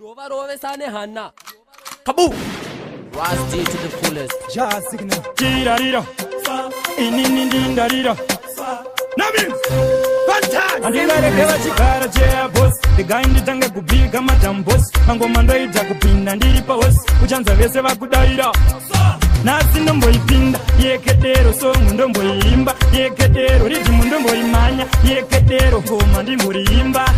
Unovarovesane Hanna. Kaboom! Rusty to the fullest. Jazz signal. Jirarira. Ininindindarira. Namin! Fantastic! Andingarekeva chigara cheya boss. Digai nditanga kupiga madam boss. Mangoma ndoita kupinda ndiri pa host. Uchanza vese vakudaira. Nasi ndomboipinda yekedero songo ndomboimba yekedero ridimu ndomboimanya yekedero ngoma ndimboimba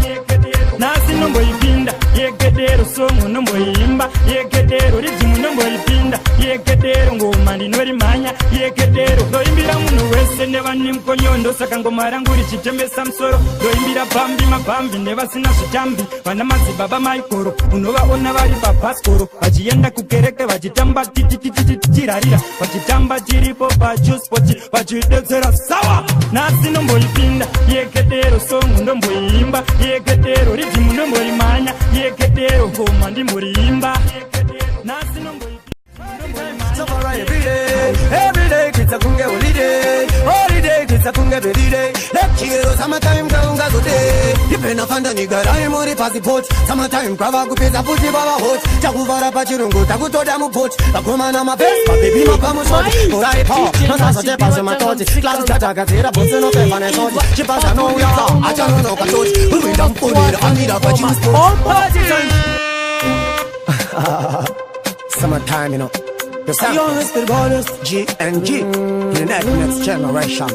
nasi ndomboipinda yekedero songo ndomboimba yekedero ridimu ndomboipinda yekedero ngoma ndinorimanya yekedero ndoimbira munhu wese nevane mukonyondo saka ngoma rangu richitemesa musoro ndoimbira bambi mabambi nevasina zvitambi vana madzibaba maikoro unovaona vari pabhaskoro vachienda kukereke vachitamba tititititira vachitamba tiripo pajuspoti vachidetsera sawa nasi ndomboipinda yekedero songo ndomboimba yekedero ridimu ndomboimanya yekedero ngoma ndimborimba nasi ndomboipinda every day kids a kunge holiday kids a kunge holiday lecture summertime kaunga zote dipena fanda nigara muri passport summertime kwava kupeza futi baba hot takuvara pachirungu takutoda mupot takoma na mabest baby mapamushoti orai pa nasa tepa sematoti class tatagazira bosse no pepa ne soti chipasa no ya acha no katoti uwinda mponera amira pachisto all party time summertime you know. The sound is the bonus G&G the next generation.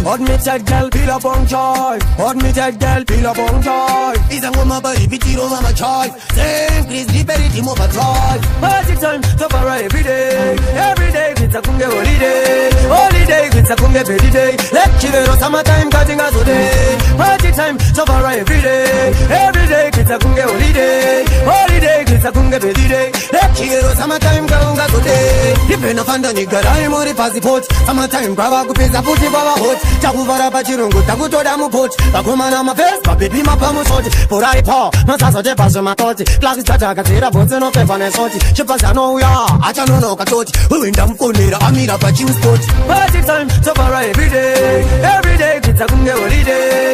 Admitted girl, feel up on joy. Admitted girl, feel up on joy. Is a woman, but if it's on my choice. Same, please, the very team of a joy. Party time, so far every day. Every day, it's a kunge holiday. Holiday, it's a kunge holiday. Lecture, summertime, cutting us today. Party time, so far every day. Every day, it's a kunge holiday. Holiday, it's a kunge holiday. Lecture, summertime, dipena fanda nigara muri passport summertime kwava kupeza futi baba hot takuvara pachirungu takutoda mupot takoma na mabest baby mapamushoti porai pa masasa tepa sematoti class tatagazira bosse no pepa ne soti chipasa no ya acha no katoti uwinda mponera amira pachisport party time so far every day kids a kunge holiday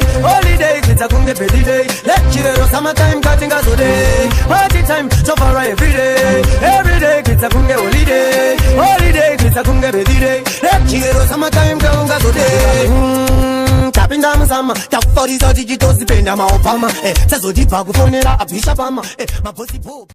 kids a kunge holiday lecture summertime cutting us today party time so far every day kids a kunge holiday kids a kunge holiday lecture summertime kaunga today tapinda musama takuforiza tichitozipenda maopama sazodipa kufonera abvisha pama mabosi po